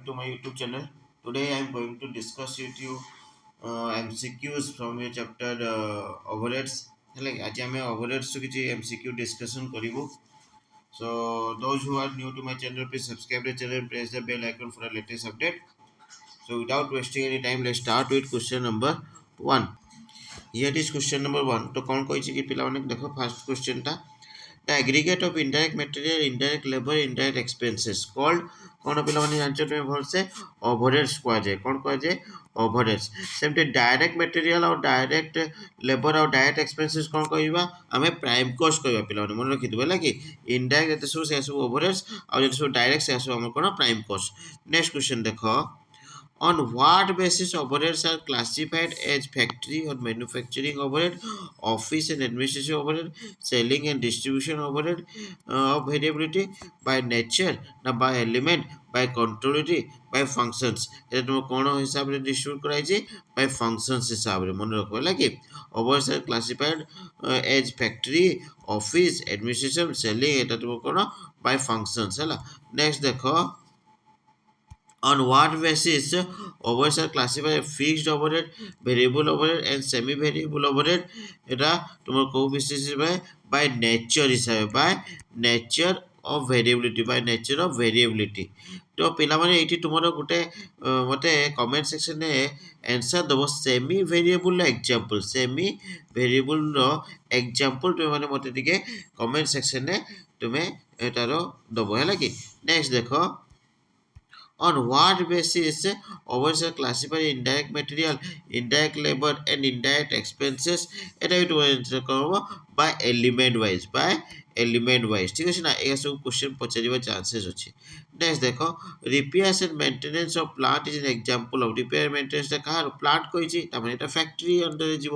to my YouTube channel. Today I am going to discuss with you MCQs from your chapter overheads. Like आज आम overheads to किसी MCQ discussion करिबो. So those who are new to my channel, please subscribe the channel and press the bell icon for the latest update. So without wasting any time, let's start with question number 1. Here is question number 1. तो कौन कहिछि कि पिला माने देखो first question ता the aggregate of indirect material, indirect labor, indirect expenses called कौन पिला माने जानछ तुम भल से overheads कुआ जाय कौन कुआ जाय overheads सेमते डायरेक्ट मटेरियल और डायरेक्ट लेबर और डायरेक्ट एक्सपेंसेस कौन कहबा हमें प्राइम कॉस्ट कहबा पिला माने मन रखि देबा कि इनडायरेक्ट एते सब overheads और जेते सब डायरेक्ट से सब हम कोन प्राइम कॉस्ट नेक्स्ट क्वेश्चन देखो on what basis overheads are classified as factory or manufacturing overhead, office and administration overhead, selling and distribution overhead of variability by nature, na by element, by controllability, by functions. এটা তোমার কোন হিসাবে distribute করা হয়েছে by functions হিসাবে মনে রাখবে লাগে overheads are classified as factory, office, administration, selling এটা তোমার কোন by functions ହେଲା next দেখো on what basis overheads are classified as fixed overhead, variable overhead and semi variable overhead এটা তোমার কোন বেসিস হিসেবে by nature হিসাবে by nature of variability by nature of variability তো পিলামানে এইটি তোমার গোটে মতে কমেন্ট সেকশনে आंसर দব semi variable example semi variable র এক্সাম্পল তুমি মানে মতে টিকে কমেন্ট সেকশনে তুমি এটার দব হেলা কি নেক্সট দেখো on what basis overheads are classified indirect material, indirect labor and indirect expenses এটা একটু आंसर করব by element wise ঠিক আছে না এই সব কোশ্চেন পচারিবা চান্সেস আছে নেক্সট দেখো repairs and maintenance of plant is an example of repair maintenance টা কার প্লান্ট কইছি তার মানে এটা ফ্যাক্টরি আন্ডারে যাব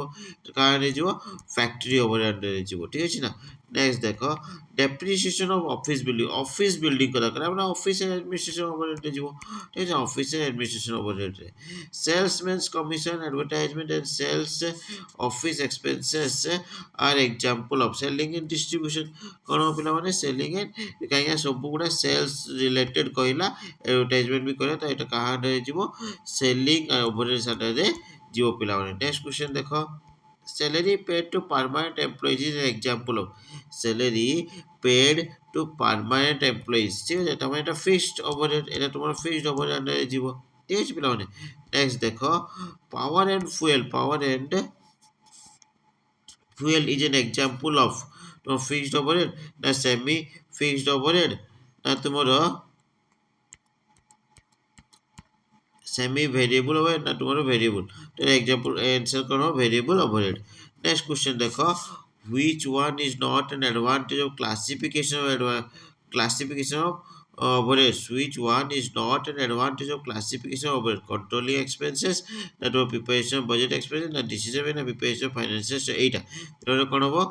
কারে যাব ফ্যাক্টরি ওভার আন্ডারে যাব ঠিক আছে না নেক্সট দেখো depreciation of office building কথা করে আমরা অফিস অ্যাডমিনিস্ট্রেশন ওভারহেডে যাব ঠিক আছে অফিস অ্যাডমিনিস্ট্রেশন ওভারহেডে salesman's commission advertisement and sales office expenses আর example of selling and distribution কোন পিলা মানে সেলিং এন্ড কাইয়া সব গুড়া সেলস রিলেটেড কইলা অ্যাডভার্টাইজমেন্ট भी करे तो এটা কাহা রে যাব সেলিং আর ওভারহেড সাটারে যাব পিলা মানে নেক্সট কোশ্চেন দেখো salary paid to permanent employees is an example of salary paid to permanent employees ঠিক আছে এটা মানে এটা ফিক্সড ওভারহেড এটা তোমার ফিক্সড ওভারহেড আন্ডারে যাব ঠিক আছে পিলা মানে নেক্সট দেখো power and fuel is an example of তোমার ফিক্সড ওভারহেড না সেমি ফিক্সড ওভারহেড না তোমার semi variable overhead ना तुम्हारा variable तो एग्जांपल आंसर करो variable overhead नेक्स्ट क्वेश्चन देखो which one is not an advantage of classification of overheads which one is not an advantage of classification of overhead controlling expenses that was preparation of budget expenses না decision না preparation of financial এইটা এটা কোন হবো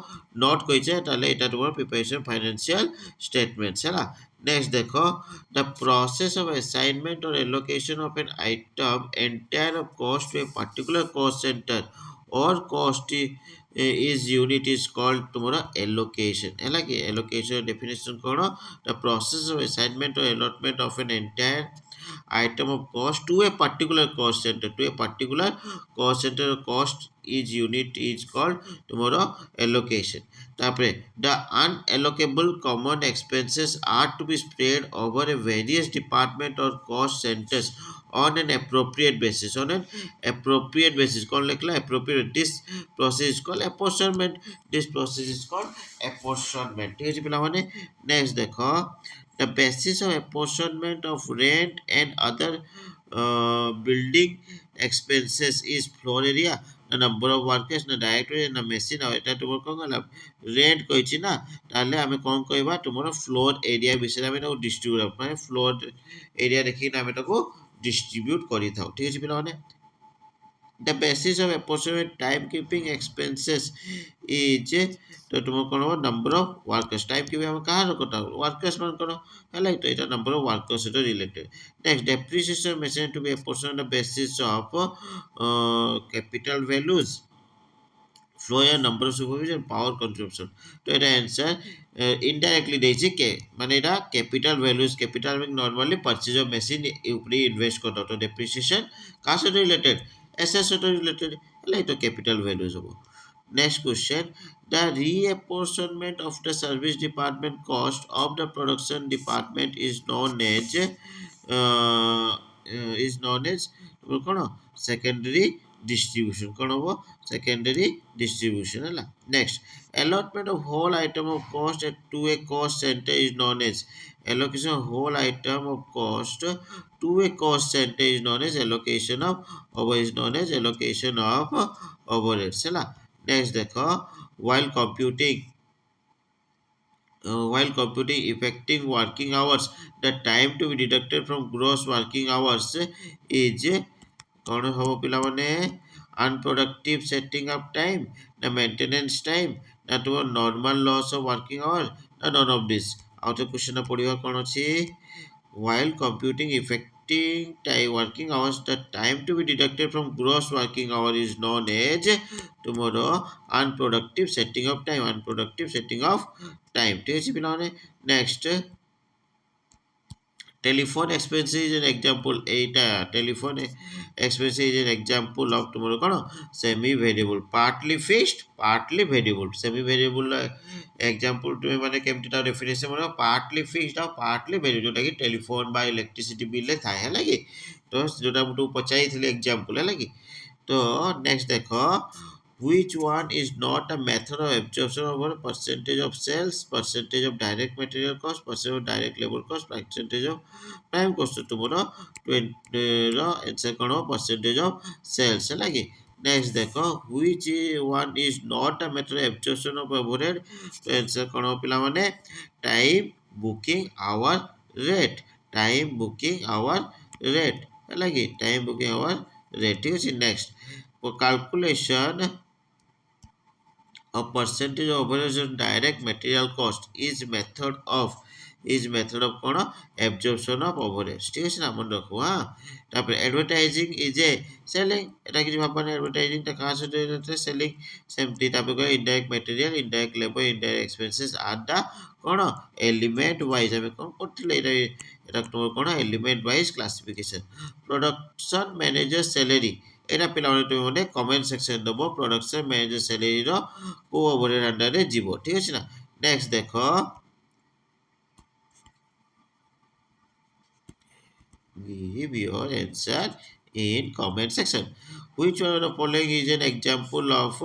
not কইছে তাহলে এটা তোমার preparation financial statements হলা next দেখো the process of assignment or allocation of an item entire of cost to a particular cost center or cost is unit is called tomorrow allocation है कि allocation definition करो the process of assignment or allotment of an entire item of cost to a particular cost center cost is unit is called tomorrow allocation তারপরে the unallocable common expenses are to be spread over a various department or cost centers on an appropriate basis कौन लिखला appropriate this process is called apportionment ठीक है पिला माने next देखो the basis of apportionment of rent and other building expenses is floor area না number of workers না direct না machine আর এটা তোমার কোন গলা রেন্ট কইছি না তাহলে আমি কোন কইবা তোমার ফ্লোর এরিয়া বিষয়ে আমি এটা ডিস্ট্রিবিউট মানে ফ্লোর এরিয়া দেখি না আমি এটাকে ডিস্ট্রিবিউট করি থাও ঠিক আছে পিলাମାନେ the basis of approximate time keeping expenses is তো তোমার কোন number of workers time keeping আমি কাহার কথা workers মান কোন হলাই তো এটা number of workers এটা related next depreciation machine to be a portion on the basis of capital values flow या number of supervision power consumption तो এটা आंसर indirectly ଦେଇଛି କେ ମାନେ ଏଇଟା capital values capital normally purchase of machine ଉପରେ invest କରିଦେବ ତ ଡେପ୍ରିସିଏସନ କାହା ସହିତ ରିଲେଟେଡ ଏସେଟ୍ ସହିତ ରିଲେଟେଡ ହେଲେ ଏଇଟା କ୍ୟାପିଟାଲ ଭ୍ୟାଲୁଜ ହବ next question the reapportionment of the service department cost of the production department is known as कौन secondary distribution कौन होबो secondary distribution है next allotment of whole item of cost to a cost center is known as allocation of whole item of cost to a cost center is known as allocation of overheads है next देखो while computing effective working hours the time to be deducted from gross working hours is कौन हम पिलाने unproductive setting up time na maintenance time na to normal loss of working hour na none of this ଆଉ ତ question ପଡିବ କଣ ଅଛି while computing effective time working hours the time to be deducted from gross working hour is known as tomorrow unproductive setting of time ঠিক আছে ପିଲାମାନେ next telephone expense is an example ଏଇଟା telephone expense is an example of tomorrow କଣ semi variable partly fixed partly variable semi variable example ତୁମେ ମାନେ କେମିତି ତା definition ମାନେ partly fixed ଆଉ partly variable ଯୋଉଟା କି telephone ବା electricity bill ରେ ଥାଏ ହେଲା କି ତ ଯୋଉଟା ମୁଁ ତୁମକୁ ପଚାଇଥିଲି example ହେଲା କି ତ next ଦେଖ which one is not a method of absorption over percentage of sales percentage of direct material cost percentage of direct labor cost percentage of prime cost ତୁମର 20 ର answer କଣ percentage of sales ହେଲା କି next ଦେଖ which one is not a method of absorption of overhead ତ answer କଣ ପିଲାମାନେ time booking hour rate time booking hour rate ହେଲା କି time booking hour rate ଠିକ ଅଛି next calculation a percentage of overhead on direct material cost is method of कौन absorption of overhead ठीक है ना मन रखो हाँ तापर advertising is a selling এটা কিছু ভাবনা advertising টা কার সাথে রিলেটেড selling সেমটি তারপর কয় indirect material indirect labor indirect expenses are the কোন element wise আমি কোন করଥିଲେ এটা তোমার কোন element wise classification production manager salary এটা ପିଲାମାନେ ତୁମେ ମାନେ କମେଣ୍ଟ ସେକ୍ସନ ଦବ ପ୍ରଡକ୍ସନ ମ୍ୟାନେଜର ସାଲେରୀର କୋ ଓଭरहेଡ୍ ଅଣ୍ଡରରେ ଯିବ ଠିକ ଅଛି ନା ନେକ୍ସଟ ଦେଖ give your answer in comment section which one of the following is an example of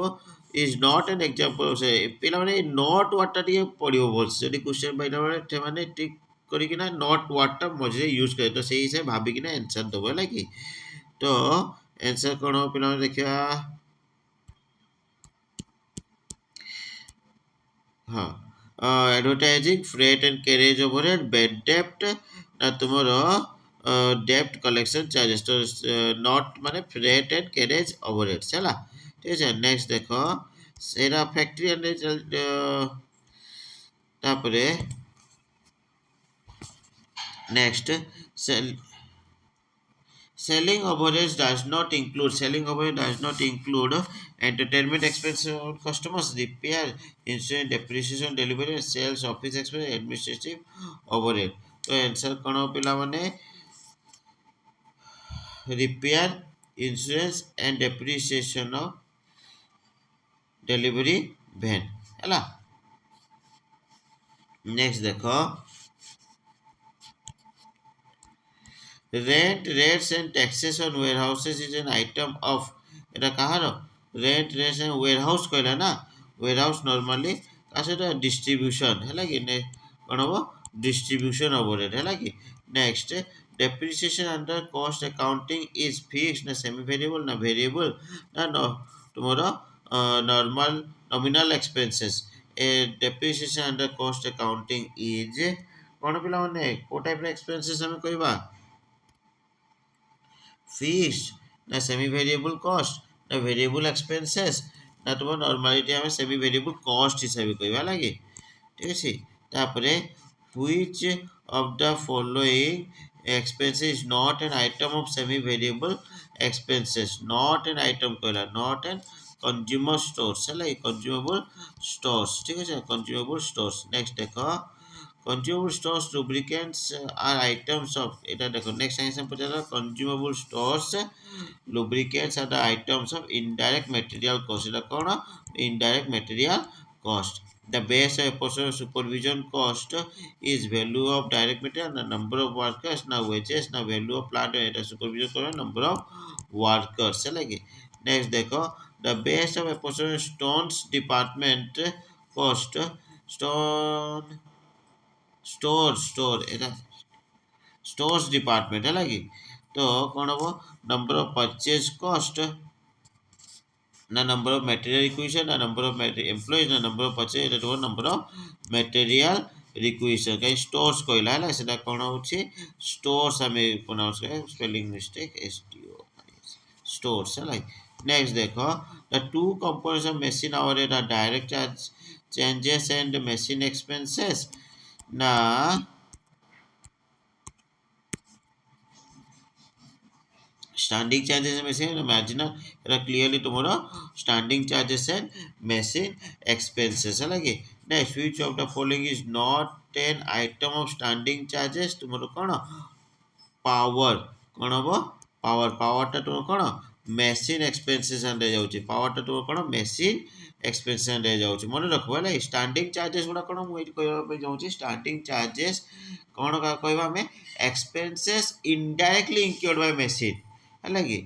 is not an example of say ପିଲାମାନେ not what ଟା ଟିକେ ପଡିବ ଭଲସେ ଯଦି କ୍ୱେଶ୍ଚନ ପାଇଲା ବେଳେ ସେମାନେ ଠିକ କରିକିନା not what ଟା ମଝିରେ ୟୁଜ କରିବେ ତ ସେଇ ହିସାବରେ ଭାବିକିନା ଆନ୍ସର ଦବ ହେଲା କି ତ आंसर कौन हो पिला देखिया हाँ advertising freight and carriage overhead bad डेप्ट ना तुम्हारो डेप्ट कलेक्शन चार्जेस तो नॉट माने फ्रेट एंड कैरेज ओवरहेड चला ठीक है नेक्स्ट देखो सेरा फैक्ट्री एंड तापरे next selling overhead does not include entertainment expenses on customers, repair, insurance, depreciation, delivery, sales, office expense, administrative overhead. तो आंसर कौन हो पिला माने repair, insurance and depreciation of delivery van ହେଲା नेक्स्ट देखो rent rates and taxes on warehouses is an item of এটা কাହାର rent rates and warehouse କହିଲା ନା warehouse normally ତା ସହିତ distribution ହେଲା କି କ'ଣ ହବ distribution overhead ହେଲା କି next depreciation under cost accounting is fixed ନା semi variable ନା variable ନା ତୁମର normal nominal expenses a depreciation under cost accounting is କ'ଣ ପିଲାମାନେ କୋଉ ଟାଇପର expenses ଆମେ କହିବା fixed na semi variable cost na variable expenses na तुम नॉर्मलिटी हमें सेमी वेरिएबल कॉस्ट हिसाब कहबा लागी ठीक अछि तापरे which of the following expenses is not an item of semi variable expenses not an item कहला not an कंज्यूमर स्टोर्स है कंज्यूमेबल स्टोर्स ठीक है कंज्यूमेबल स्टोर्स नेक्स्ट देखो consumable stores lubricants are items of এটা দেখো next section পড়ালা consumable stores lubricants are the items of indirect material cost এটা কোন indirect material cost the base of a supervision cost is value of direct material the number of workers now wages now value of plant এটা supervision করে number of workers है लगे next देखो the base of a stones department cost stone store এটা stores department है लगे तो कौन हम number of purchase cost na number of material requisition na number of employees na number of purchase এটা হলো number of material requisition chi stores কইলা হলা সেটা কোন হচ্ছে stores আমি pronounce করে spelling mistake stores হলা next দেখো the two components of machine overhead are direct charge changes and machine expenses na standing charges and machine marginal এটা clearly tomorrow standing charges and machine expenses है next which of the following is not an item of standing charges tomorrow कौन power कौन हबो power टा तुम कौन machine expenses under जाउची power टा तुम कौन machine expenses अंडर जाउची मन रखबो है standing charges गुडा कौन मु एठी कहबा पे जाउची standing charges कौन का कहबा हमें expenses indirectly incurred by machine है कि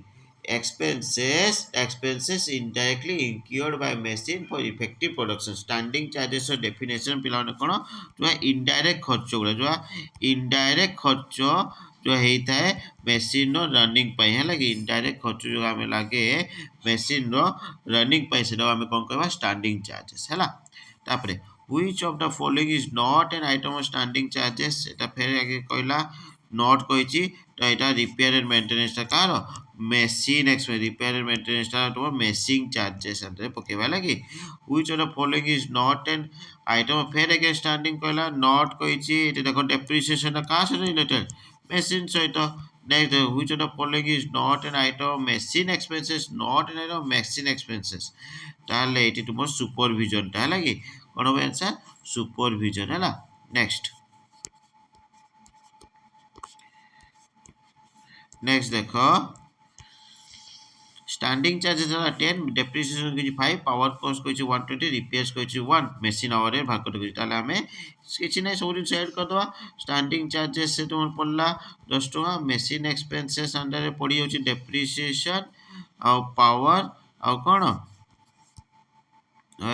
expenses indirectly incurred by machine for effective production standing charges or definition पिला कौन जो indirect खर्च गुड़ा जो indirect खर्च जो होता है मेसीन रनिंग है कि इनडायरेक्ट खर्च जो आम लगे मेसीन रनिंग से आम कौन कह स्टैंडिंग चार्जेस है तापर which of the following is not an item of standing charges एटा फेर आगे कहला नॉट कहिची तो एटा रिपेयर एंड मेंटेनेंस ता car machine expense repair and maintenance ता तो मेसिंग चार्जेस अंदर पकेबा लगी which of the following is not an item फेर आगे स्टैंडिंग कहला नॉट कहिची एटा देखो डेप्रिसिएशन का से रिलेटेड machine सहित next which of the following is not an item of machine expenses not an item of machine expenses তাহলে এটি তোমার সুপারভিশনটা হলা কি কোন হবে आंसर সুপারভিশন হলা নেক্সট দেখো स्टैंडिंग चार्जेस है 10 डेप्रिसिएशन कहिछि 5 पावर कॉस्ट कहिछि 120 रिपेयर्स कहिछि 1 मेसिन आवर रे भाग करि ताले हमें किछि नै सब दिन ऐड कर दवा स्टैंडिंग चार्जेस से तुम पड़ला 10 टका मेसिन एक्सपेंसेस अंडर रे पड़ी होछि डेप्रिसिएशन आ पावर आ कोन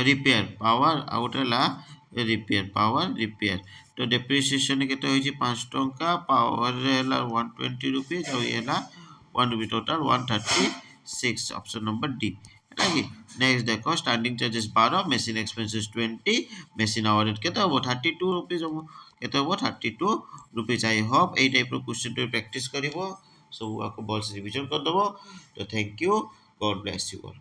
रिपेयर पावर आ उठला रिपेयर पावर रिपेयर तो डेप्रिसिएशन केते होछि 5 टका पावर रे हला 120 रुपीस आ येला 1 rupee total 136 option number D है कि नेक्स्ट देखो standing charges 12 machine expenses 20 machine hour rate केते हो 32 रुपीस हो केते हो 32 rupees I hope a type रो क्वेश्चन तो प्रैक्टिस करिवो सब आपको बॉल्स रिवीजन कर दबो तो thank you God bless you all